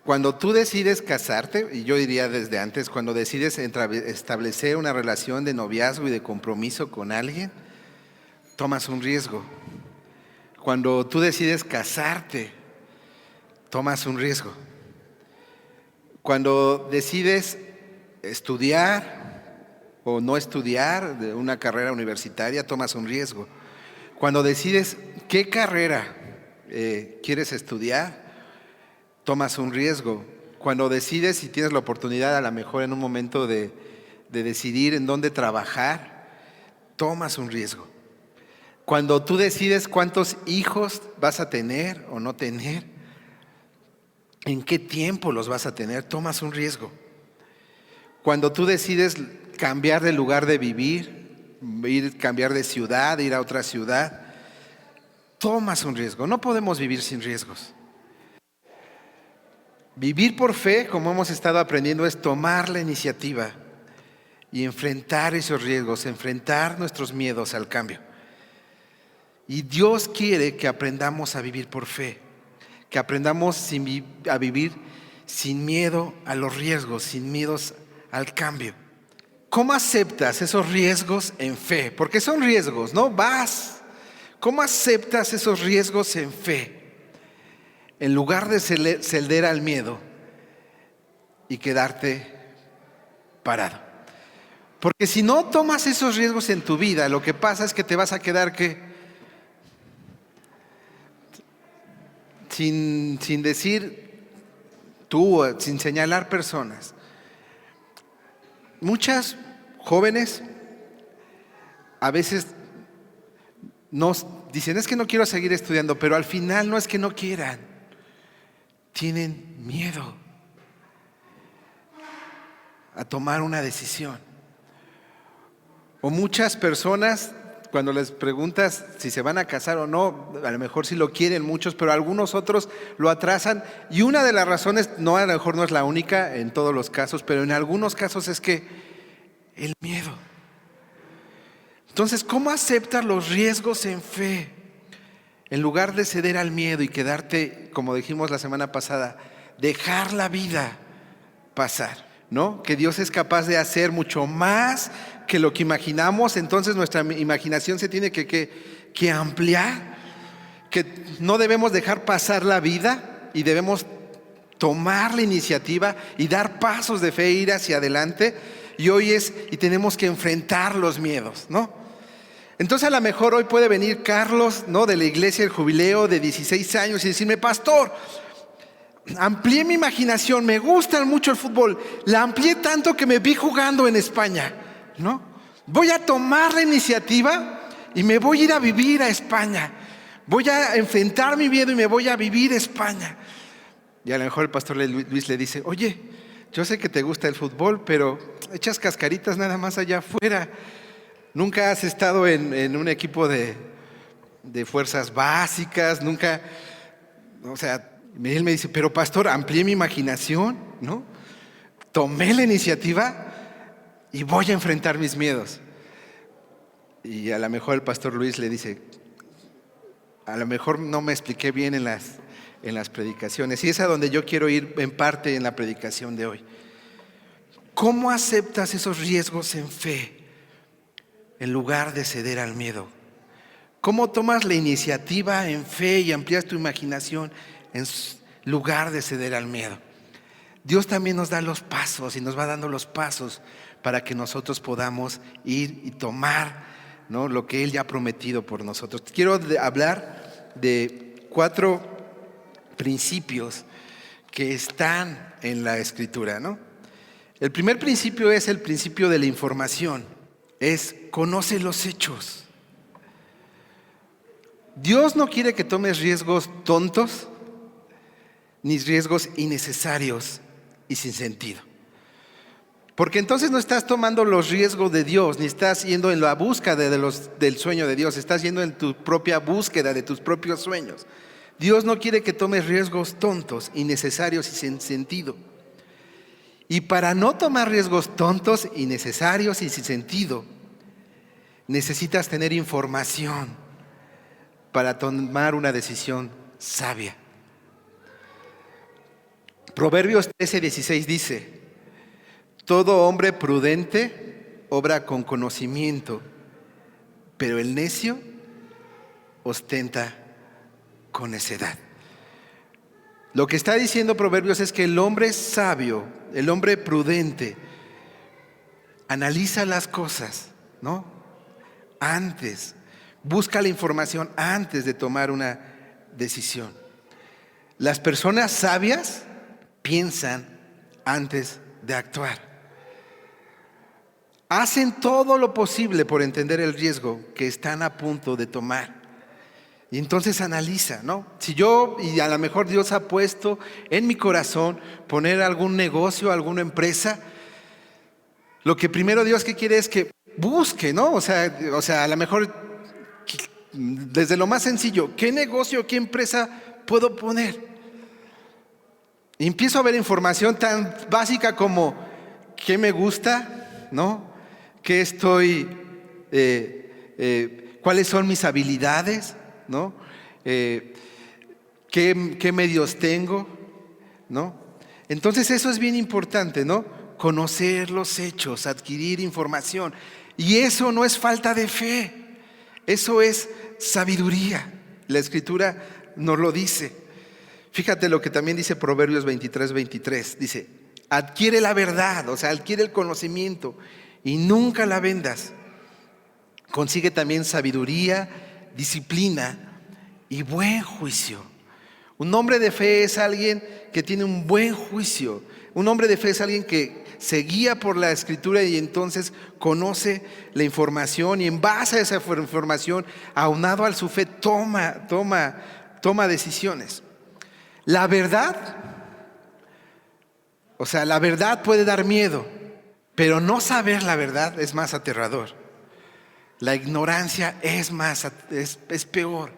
Cuando tú decides casarte, y yo diría desde antes, cuando decides establecer una relación de noviazgo y de compromiso con alguien, tomas un riesgo. Cuando tú decides casarte, tomas un riesgo. Cuando decides estudiar o no estudiar de una carrera universitaria, tomas un riesgo. Cuando decides qué carrera quieres estudiar, tomas un riesgo. Cuando decides y tienes la oportunidad, a lo mejor en un momento de decidir en dónde trabajar, tomas un riesgo. Cuando tú decides cuántos hijos vas a tener o no tener, en qué tiempo los vas a tener, tomas un riesgo. Cuando tú decides cambiar de lugar de vivir, cambiar de ciudad, ir a otra ciudad, tomas un riesgo. No podemos vivir sin riesgos. Vivir por fe, como hemos estado aprendiendo, es tomar la iniciativa y enfrentar esos riesgos, enfrentar nuestros miedos al cambio. Y Dios quiere que aprendamos a vivir por fe, que aprendamos a vivir sin miedo a los riesgos, sin miedos al cambio. ¿Cómo aceptas esos riesgos en fe? Porque son riesgos, ¿no? ¿Cómo aceptas esos riesgos en fe? En lugar de ceder al miedo y quedarte parado. Porque si no tomas esos riesgos en tu vida, lo que pasa es que te vas a quedar sin decir tú, sin señalar personas. Muchas jóvenes a veces nos dicen, es que no quiero seguir estudiando, pero al final no es que no quieran, tienen miedo a tomar una decisión. O muchas personas, cuando les preguntas si se van a casar o no, a lo mejor sí lo quieren muchos, pero algunos otros lo atrasan. Y una de las razones, a lo mejor no es la única en todos los casos, pero en algunos casos es que el miedo. Entonces, ¿cómo aceptar los riesgos en fe? En lugar de ceder al miedo y quedarte, como dijimos la semana pasada, dejar la vida pasar, ¿no? Que Dios es capaz de hacer mucho más que lo que imaginamos. Entonces nuestra imaginación se tiene que ampliar, que no debemos dejar pasar la vida y debemos tomar la iniciativa y dar pasos de fe, ir hacia adelante. Y tenemos que enfrentar los miedos, ¿no? Entonces a lo mejor hoy puede venir Carlos, ¿no?, de la iglesia del jubileo de 16 años y decirme, pastor, amplié mi imaginación, me gusta mucho el fútbol, la amplié tanto que me vi jugando en España, ¿no? Voy a tomar la iniciativa y me voy a ir a vivir a España. Voy a enfrentar mi miedo y me voy a vivir a España. Y a lo mejor el pastor Luis le dice, oye, yo sé que te gusta el fútbol, pero echas cascaritas nada más allá afuera. Nunca has estado en un equipo de fuerzas básicas, nunca, o sea, él me dice, pero pastor, amplié mi imaginación, ¿no? Tomé la iniciativa y voy a enfrentar mis miedos. Y a lo mejor el pastor Luis le dice, a lo mejor no me expliqué bien en las predicaciones. Y es a donde yo quiero ir en parte en la predicación de hoy. ¿Cómo aceptas esos riesgos en fe en lugar de ceder al miedo? ¿Cómo tomas la iniciativa en fe y amplías tu imaginación en lugar de ceder al miedo? Dios también nos da los pasos y nos va dando los pasos para que nosotros podamos ir y tomar, ¿no?, lo que Él ya ha prometido por nosotros. Quiero hablar de 4 principios que están en la Escritura, ¿no? El primer principio es el principio de la información. Es conoce los hechos. Dios no quiere que tomes riesgos tontos ni riesgos innecesarios y sin sentido. Porque entonces no estás tomando los riesgos de Dios, ni estás yendo en la búsqueda del sueño de Dios, estás yendo en tu propia búsqueda de tus propios sueños. Dios no quiere que tomes riesgos tontos, innecesarios y sin sentido. Y para no tomar riesgos tontos, innecesarios y sin sentido, necesitas tener información para tomar una decisión sabia. Proverbios 13:16 dice: todo hombre prudente obra con conocimiento, pero el necio ostenta con necedad. Lo que está diciendo Proverbios es que el hombre sabio, el hombre prudente, analiza las cosas, ¿no? Antes, busca la información antes de tomar una decisión. Las personas sabias piensan antes de actuar. Hacen todo lo posible por entender el riesgo que están a punto de tomar. Y entonces analiza, ¿no? Si yo, y a lo mejor Dios ha puesto en mi corazón poner algún negocio, alguna empresa, lo que primero Dios que quiere es que busque, ¿no? O sea, a lo mejor desde lo más sencillo, ¿qué negocio, qué empresa puedo poner? Y empiezo a ver información tan básica como ¿qué me gusta? ¿No? ¿Qué estoy? ¿Cuáles son mis habilidades? ¿No? ¿Qué medios tengo? ¿No? Entonces eso es bien importante, ¿no? Conocer los hechos, adquirir información. Y eso no es falta de fe, eso es sabiduría. La Escritura nos lo dice. Fíjate lo que también dice Proverbios 23:23. Dice: adquiere la verdad, o sea, adquiere el conocimiento y nunca la vendas. Consigue también sabiduría, disciplina y buen juicio. Un hombre de fe es alguien que tiene un buen juicio. Un hombre de fe es alguien que se guía por la Escritura y entonces conoce la información, y en base a esa información, aunado a su fe, toma decisiones. La verdad, o sea, la verdad puede dar miedo, pero no saber la verdad es más aterrador. La ignorancia es peor.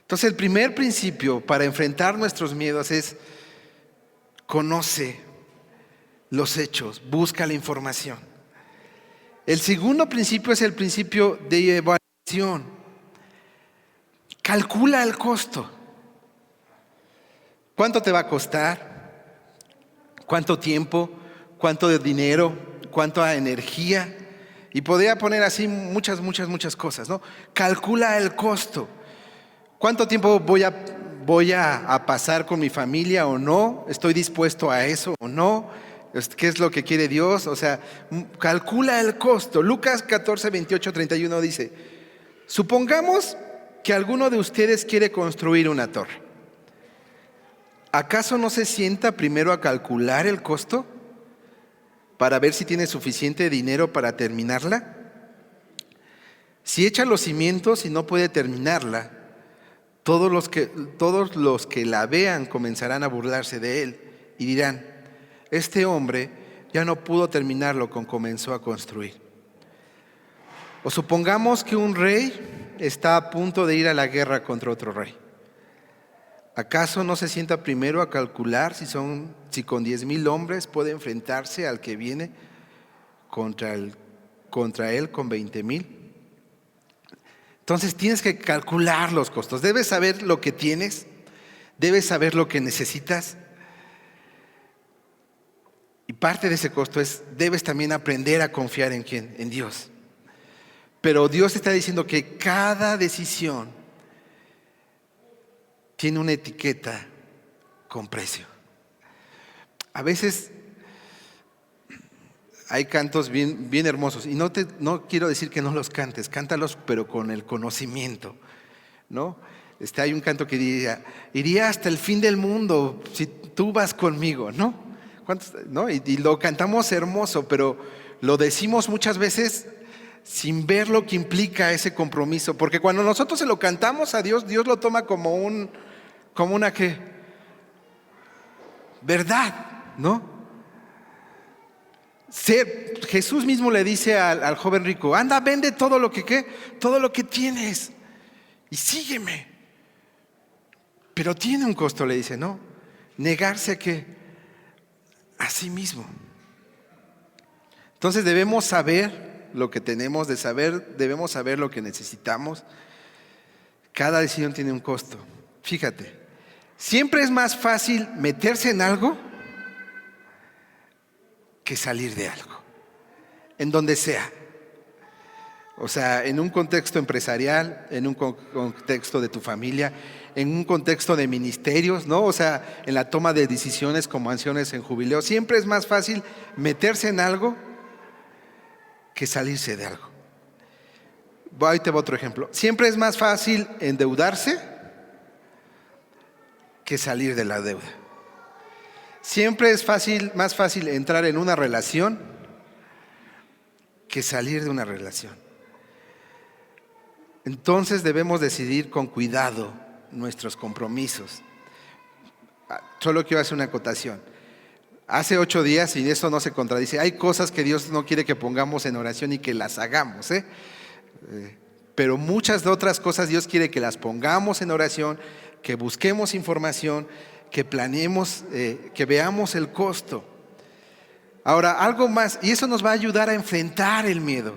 Entonces, el primer principio para enfrentar nuestros miedos es: conoce los hechos, busca la información. El segundo principio es el principio de evaluación. Calcula el costo. ¿Cuánto te va a costar? ¿Cuánto tiempo? ¿Cuánto de dinero? ¿Cuánta energía? Y podría poner así muchas cosas, ¿no? Calcula el costo. ¿Cuánto tiempo voy a pasar con mi familia o no? ¿Estoy dispuesto a eso o no? ¿Qué es lo que quiere Dios? O sea, calcula el costo. Lucas 14:28-31 dice: supongamos que alguno de ustedes quiere construir una torre. ¿Acaso no se sienta primero a calcular el costo para ver si tiene suficiente dinero para terminarla? Si echa los cimientos y no puede terminarla, todos los que la vean comenzarán a burlarse de él y dirán: este hombre ya no pudo terminar lo que comenzó a construir. O supongamos que un rey está a punto de ir a la guerra contra otro rey. ¿Acaso no se sienta primero a calcular si con 10,000 hombres puede enfrentarse al que viene contra él con 20,000? Entonces tienes que calcular los costos. Debes saber lo que tienes, debes saber lo que necesitas. Y parte de ese costo debes también aprender a confiar en ¿quién? En Dios. Pero Dios está diciendo que cada decisión tiene una etiqueta con precio. A veces hay cantos bien hermosos, y no quiero decir que no los cantes, cántalos, pero con el conocimiento, ¿no? Hay un canto que diría: iría hasta el fin del mundo si tú vas conmigo, ¿no? ¿No? Y lo cantamos hermoso, pero lo decimos muchas veces sin ver lo que implica ese compromiso, porque cuando nosotros se lo cantamos a Dios, Dios lo toma como una ¿qué? Verdad, ¿no? Jesús mismo le dice al joven rico: anda, vende todo lo que tienes y sígueme. Pero tiene un costo, le dice, ¿no? Negarse a sí mismo. Entonces debemos saber lo que tenemos debemos saber lo que necesitamos. Cada decisión tiene un costo. Fíjate, siempre es más fácil meterse en algo que salir de algo, en donde sea. O sea, en un contexto empresarial, en un contexto de tu familia, en un contexto de ministerios, ¿no? O sea, en la toma de decisiones como ancianos en jubileo, siempre es más fácil meterse en algo que salirse de algo. Ahí te voy a otro ejemplo. Siempre es más fácil endeudarse que salir de la deuda. Siempre es más fácil entrar en una relación que salir de una relación. Entonces debemos decidir con cuidado nuestros compromisos. Solo quiero hacer una acotación. Hace 8 días, y eso no se contradice, hay cosas que Dios no quiere que pongamos en oración y que las hagamos, pero muchas de otras cosas Dios quiere que las pongamos en oración, que busquemos información, que planeemos, que veamos el costo. Ahora, algo más, y eso nos va a ayudar a enfrentar el miedo.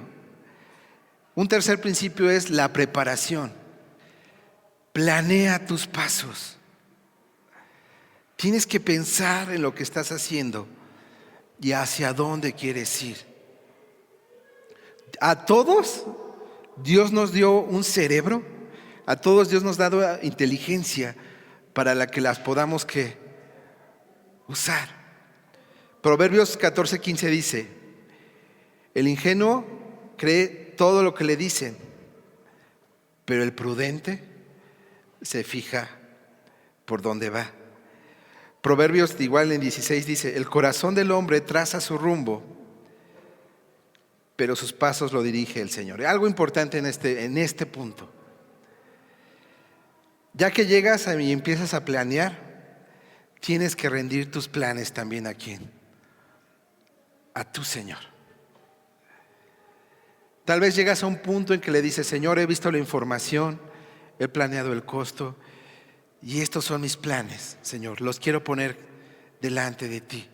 Un tercer principio es la preparación. Planea tus pasos. Tienes que pensar en lo que estás haciendo y hacia dónde quieres ir. A todos Dios nos dio un cerebro, a todos Dios nos ha dado inteligencia para la que las podamos usar. Proverbios 14:15 dice: el ingenuo cree todo lo que le dicen, pero el prudente se fija por dónde va. Proverbios igual en 16 dice: el corazón del hombre traza su rumbo, pero sus pasos lo dirige el Señor. Algo importante en este punto. Ya que llegas y empiezas a planear, tienes que rendir tus planes también ¿a quién? A tu Señor. Tal vez llegas a un punto en que le dices: Señor, he visto la información, he planeado el costo y estos son mis planes, Señor, los quiero poner delante de ti.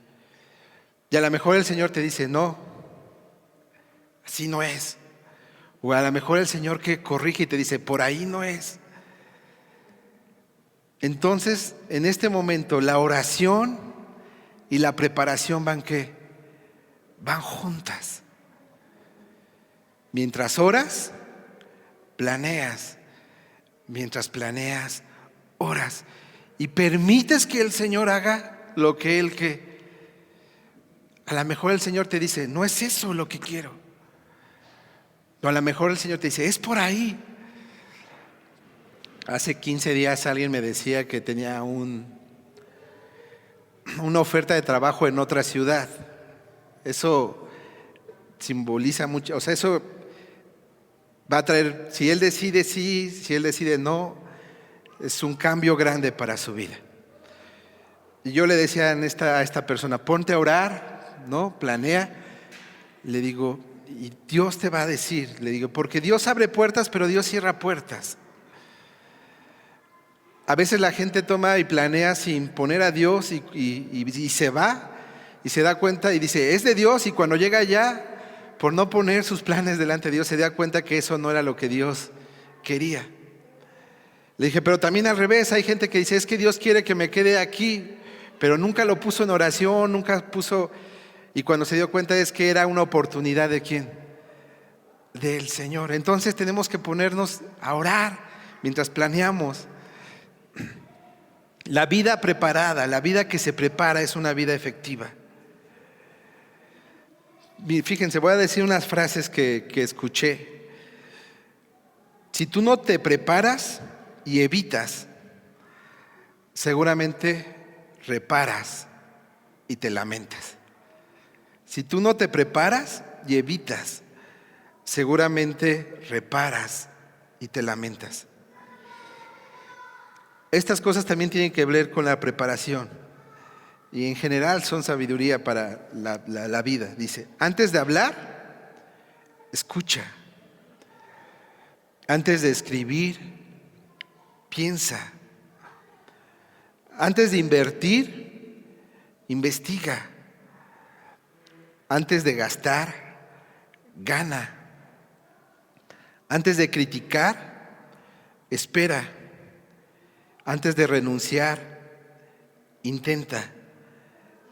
Y a lo mejor el Señor te dice: no, así no es. O a lo mejor el Señor que corrige y te dice: por ahí no es. Entonces, en este momento, la oración y la preparación van juntas. Mientras oras, planeas. Mientras planeas, oras. Y permites que el Señor haga lo que Él a lo mejor el Señor te dice: no es eso lo que quiero. O a lo mejor el Señor te dice: es por ahí. Hace 15 días alguien me decía que tenía una oferta de trabajo en otra ciudad. Eso simboliza mucho, o sea, eso va a traer, si él decide sí, si él decide no, es un cambio grande para su vida. Y yo le decía a esta persona: ponte a orar, ¿no? Planea. Le digo: y Dios te va a decir. Le digo: porque Dios abre puertas, pero Dios cierra puertas. A veces la gente toma y planea sin poner a Dios y se va y se da cuenta y dice: es de Dios, y cuando llega allá, por no poner sus planes delante de Dios, se da cuenta que eso no era lo que Dios quería. Le dije: pero también al revés, hay gente que dice: es que Dios quiere que me quede aquí, pero nunca lo puso en oración, nunca puso, y cuando se dio cuenta es que era una oportunidad ¿de quién? Del Señor. Entonces tenemos que ponernos a orar mientras planeamos. La vida preparada, la vida que se prepara es una vida efectiva. Fíjense, voy a decir unas frases que escuché. Si tú no te preparas y evitas, seguramente reparas y te lamentas. Si tú no te preparas y evitas, seguramente reparas y te lamentas. Estas cosas también tienen que ver con la preparación y en general son sabiduría para la vida. Dice: antes de hablar, escucha. Antes de escribir, piensa. Antes de invertir, investiga. Antes de gastar, gana. Antes de criticar, espera. Antes de renunciar, intenta.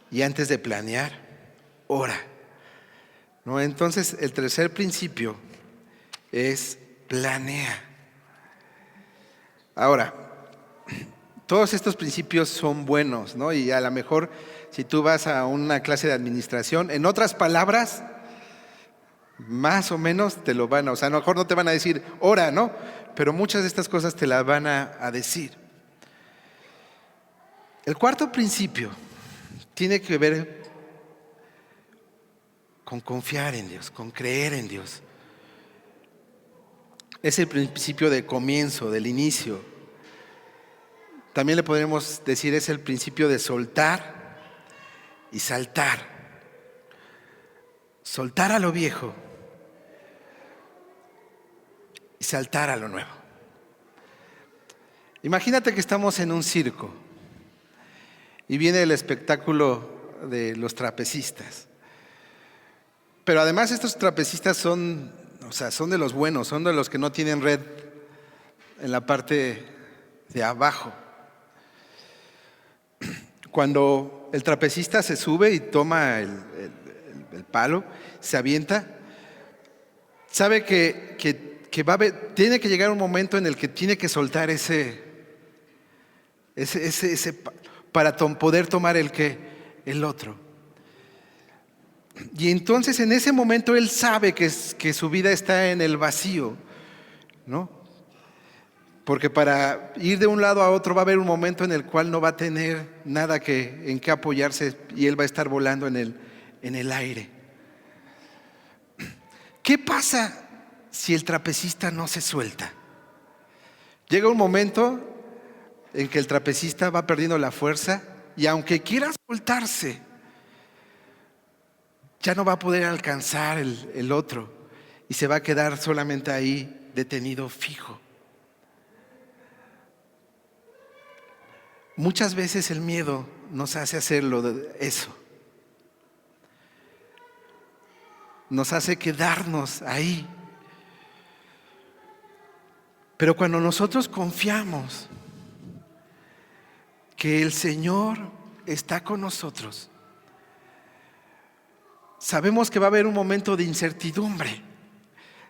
Y antes de planear, ora. ¿No? Entonces, el tercer principio es planea. Ahora, todos estos principios son buenos, ¿no? Y a lo mejor si tú vas a una clase de administración, en otras palabras, más o menos te lo van a, o sea, a lo mejor no te van a decir ora, ¿no? Pero muchas de estas cosas te las van a decir. El cuarto principio tiene que ver con confiar en Dios, con creer en Dios. Es el principio de comienzo, del inicio. También le podemos decir es el principio de soltar y saltar. Soltar a lo viejo y saltar a lo nuevo. Imagínate que estamos en un circo y viene el espectáculo de los trapecistas. Pero además estos trapecistas son de los buenos, son de los que no tienen red en la parte de abajo. Cuando el trapecista se sube y toma el palo, se avienta, sabe que tiene que llegar un momento en el que tiene que soltar ese para poder tomar el otro. Y entonces en ese momento él sabe que su vida está en el vacío, ¿no? Porque para ir de un lado a otro va a haber un momento en el cual no va a tener nada en que apoyarse y él va a estar volando en el aire. ¿Qué pasa si el trapecista no se suelta? Llega un momento en que el trapecista va perdiendo la fuerza y aunque quiera soltarse, ya no va a poder alcanzar el otro y se va a quedar solamente ahí detenido, fijo. Muchas veces el miedo nos hace eso. Nos hace quedarnos ahí. Pero cuando nosotros confiamos que el Señor está con nosotros, sabemos que va a haber un momento de incertidumbre.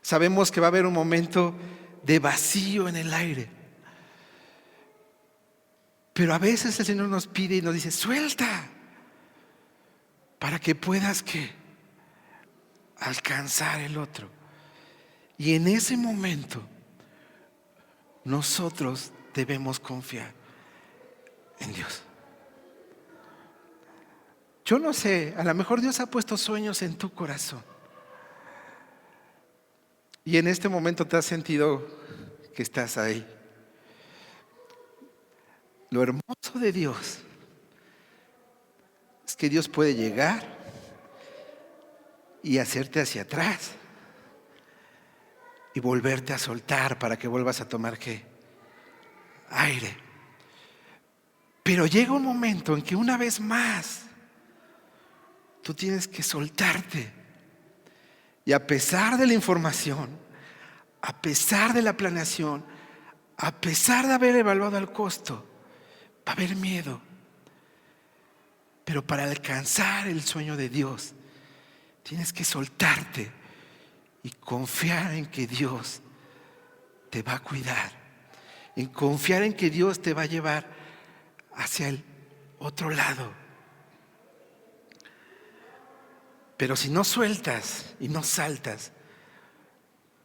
Sabemos que va a haber un momento de vacío en el aire. Pero a veces el Señor nos pide y nos dice, suelta, para que puedas alcanzar el otro. Y en ese momento, nosotros debemos confiar en Dios. Yo no sé, a lo mejor Dios ha puesto sueños en tu corazón. Y en este momento te has sentido que estás ahí. Lo hermoso de Dios es que Dios puede llegar y hacerte hacia atrás y volverte a soltar para que vuelvas a tomar aire. Pero llega un momento en que una vez más tú tienes que soltarte. Y a pesar de la información, a pesar de la planeación, a pesar de haber evaluado el costo, va a haber miedo. Pero para alcanzar el sueño de Dios, tienes que soltarte y confiar en que Dios te va a cuidar. En confiar en que Dios te va a llevar hacia el otro lado. Pero si no sueltas y no saltas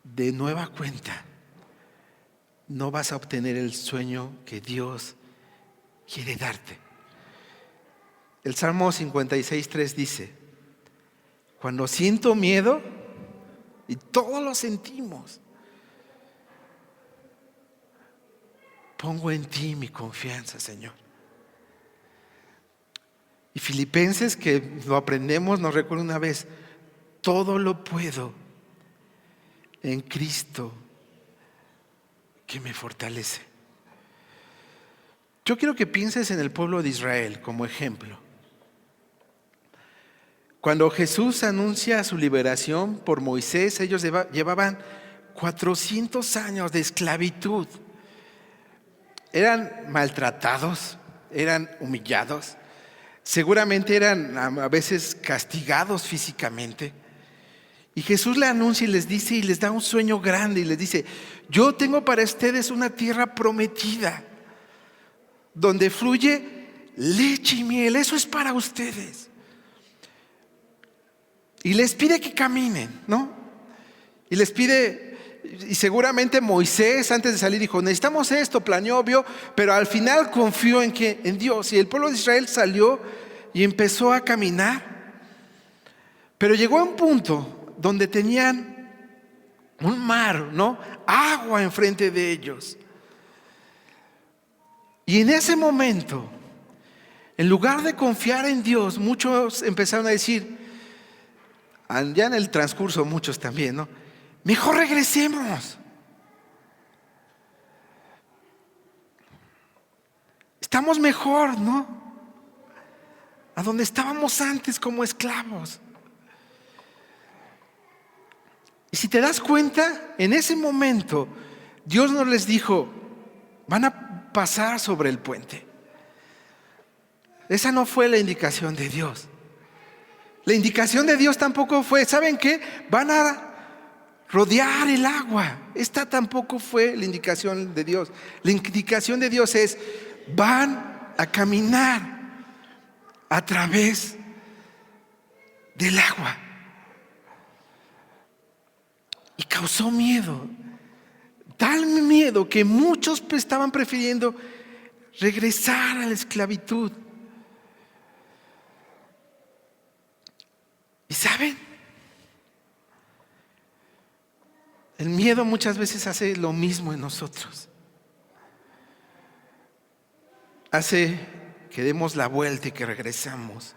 de nueva cuenta, no vas a obtener el sueño que Dios quiere darte. El Salmo 56:3 dice, cuando siento miedo, y todos lo sentimos, pongo en ti mi confianza, Señor. Y Filipenses, que lo aprendemos, nos recuerda una vez, todo lo puedo en Cristo que me fortalece. Yo quiero que pienses en el pueblo de Israel como ejemplo. Cuando Jesús anuncia su liberación por Moisés, ellos llevaban 400 años de esclavitud. Eran maltratados, eran humillados. Seguramente eran a veces castigados físicamente. Y Jesús le anuncia y les dice y les da un sueño grande y les dice: yo tengo para ustedes una tierra prometida donde fluye leche y miel. Eso es para ustedes. Y les pide que caminen, ¿no? Y les pide, y seguramente Moisés antes de salir dijo: necesitamos esto, planeó, vio, pero al final confió en Dios. Y el pueblo de Israel salió y empezó a caminar. Pero llegó a un punto donde tenían un mar, ¿no? Agua enfrente de ellos. Y en ese momento, en lugar de confiar en Dios, muchos empezaron a decir, ya en el transcurso muchos también, ¿no? Mejor regresemos. Estamos mejor, ¿no? A donde estábamos antes como esclavos. Y si te das cuenta, en ese momento Dios no les dijo: van a pasar sobre el puente. Esa no fue la indicación de Dios. La indicación de Dios tampoco fue: ¿saben qué? Van a rodear el agua. Esta tampoco fue la indicación de Dios. La indicación de Dios es: van a caminar a través del agua. Y causó miedo, tal miedo que muchos estaban prefiriendo regresar a la esclavitud. ¿Y saben? El miedo muchas veces hace lo mismo en nosotros. Hace que demos la vuelta y que regresamos,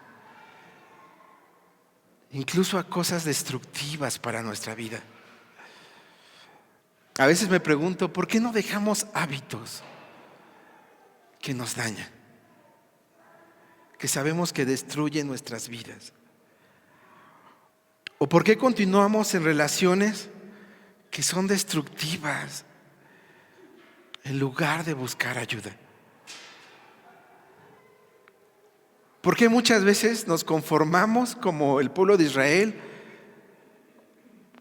incluso a cosas destructivas para nuestra vida. A veces me pregunto, ¿por qué no dejamos hábitos que nos dañan, que sabemos que destruyen nuestras vidas? ¿O por qué continuamos en relaciones que son destructivas en lugar de buscar ayuda? ¿Por qué muchas veces nos conformamos como el pueblo de Israel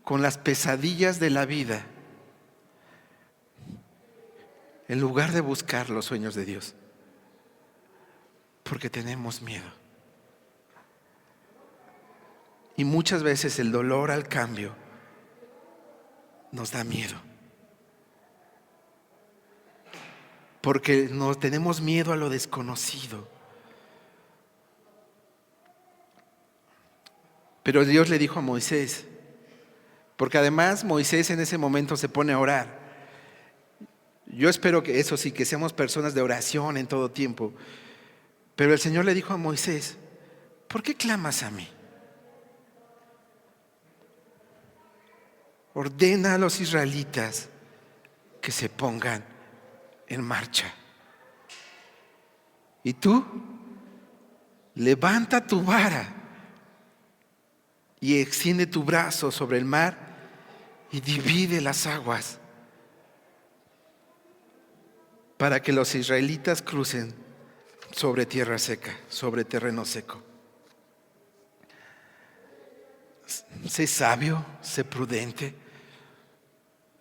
con las pesadillas de la vida en lugar de buscar los sueños de Dios? Porque tenemos miedo. Y muchas veces el dolor al cambio nos da miedo. Porque nos tenemos miedo a lo desconocido. Pero Dios le dijo a Moisés, porque además Moisés en ese momento se pone a orar. Yo espero que eso sí, que seamos personas de oración en todo tiempo. Pero el Señor le dijo a Moisés: ¿por qué clamas a mí? Ordena a los israelitas que se pongan en marcha. Y tú, levanta tu vara y extiende tu brazo sobre el mar y divide las aguas para que los israelitas crucen sobre tierra seca, sobre terreno seco. Sé sabio, sé prudente,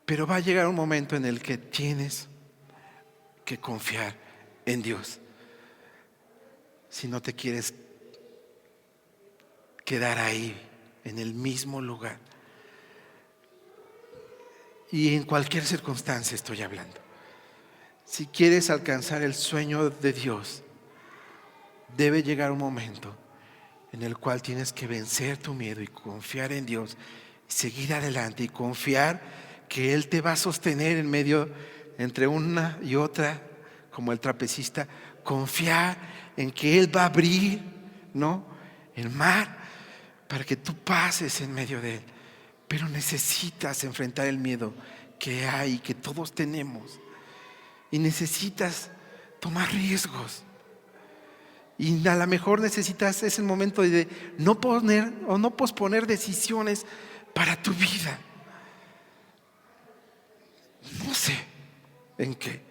pero va a llegar un momento en el que tienes que confiar en Dios si no te quieres quedar ahí en el mismo lugar. Y en cualquier circunstancia estoy hablando. Si quieres alcanzar el sueño de Dios, debe llegar un momento en el cual tienes que vencer tu miedo y confiar en Dios, y seguir adelante y confiar que Él te va a sostener en medio, entre una y otra, como el trapecista. Confiar en que Él va a abrir, ¿no?, el mar para que tú pases en medio de Él. Pero necesitas enfrentar el miedo que hay, que todos tenemos, y necesitas tomar riesgos. Y a lo mejor necesitas ese momento de no poner o no posponer decisiones para tu vida. No sé en qué.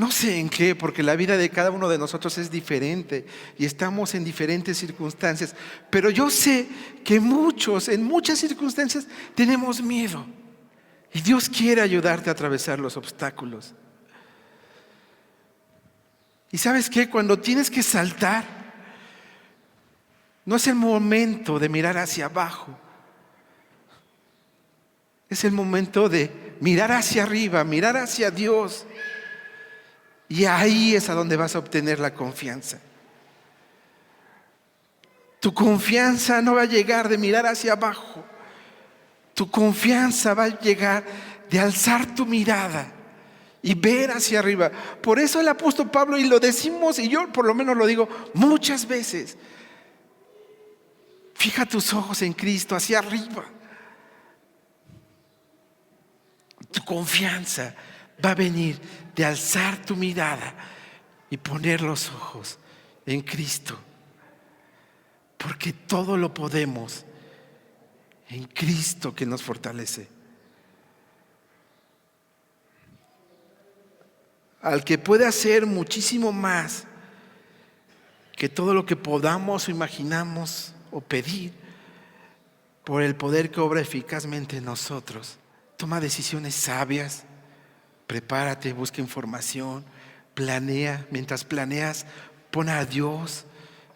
No sé en qué, porque la vida de cada uno de nosotros es diferente y estamos en diferentes circunstancias. Pero yo sé que muchos, en muchas circunstancias, tenemos miedo. Y Dios quiere ayudarte a atravesar los obstáculos. ¿Y sabes qué? Cuando tienes que saltar, no es el momento de mirar hacia abajo. Es el momento de mirar hacia arriba, mirar hacia Dios. Y ahí es a donde vas a obtener la confianza. Tu confianza no va a llegar de mirar hacia abajo. Tu confianza va a llegar de alzar tu mirada y ver hacia arriba. Por eso el apóstol Pablo, y lo decimos, y yo por lo menos lo digo muchas veces: fija tus ojos en Cristo, hacia arriba. Tu confianza va a venir de alzar tu mirada y poner los ojos en Cristo. Porque todo lo podemos en Cristo que nos fortalece. Al que puede hacer muchísimo más que todo lo que podamos o imaginamos o pedir, por el poder que obra eficazmente en nosotros. Toma decisiones sabias, prepárate, busca información, planea. Mientras planeas, pon a Dios,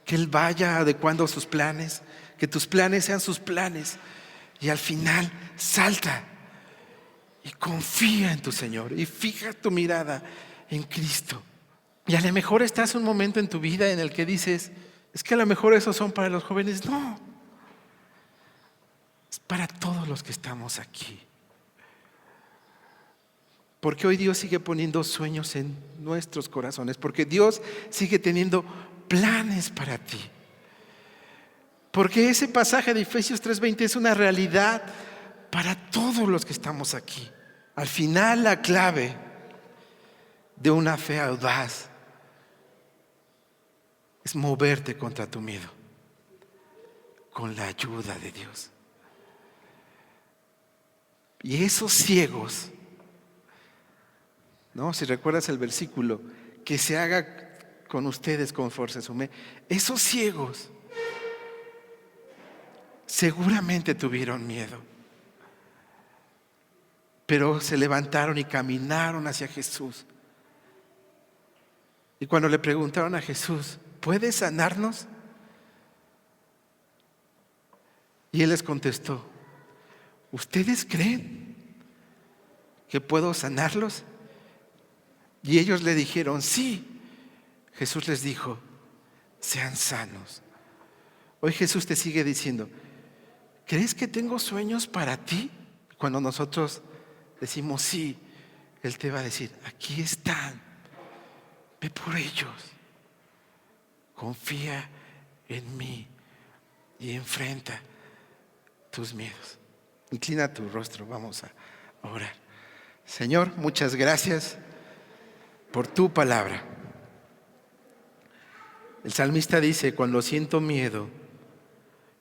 que Él vaya adecuando sus planes, que tus planes sean sus planes. Y al final, salta y confía en tu Señor y fija tu mirada en Cristo. Y a lo mejor estás en un momento en tu vida en el que dices: es que a lo mejor esos son para los jóvenes. No, es para todos los que estamos aquí. Porque hoy Dios sigue poniendo sueños en nuestros corazones, porque Dios sigue teniendo planes para ti. Porque ese pasaje de Efesios 3:20 es una realidad para todos los que estamos aquí. Al final, la clave de una fe audaz es moverte contra tu miedo con la ayuda de Dios. Y esos ciegos, ¿no? Si recuerdas el versículo, que se haga con ustedes conforme sume. Esos ciegos seguramente tuvieron miedo, pero se levantaron y caminaron hacia Jesús. Y cuando le preguntaron a Jesús: ¿puedes sanarnos? Y Él les contestó: ¿ustedes creen que puedo sanarlos? Y ellos le dijeron: sí. Jesús les dijo: sean sanos. Hoy Jesús te sigue diciendo: ¿crees que tengo sueños para ti? Cuando nosotros decimos sí, Él te va a decir: aquí están, ve por ellos, confía en mí y enfrenta tus miedos. Inclina tu rostro, vamos a orar. Señor, muchas gracias por tu palabra. El salmista dice: cuando siento miedo,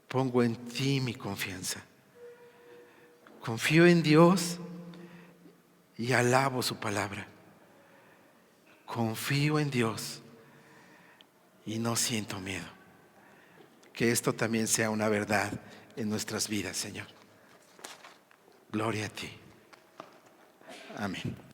pongo en ti mi confianza. Confío en Dios y alabo su palabra. Confío en Dios y no siento miedo. Que esto también sea una verdad en nuestras vidas, Señor. Gloria a ti. Amén.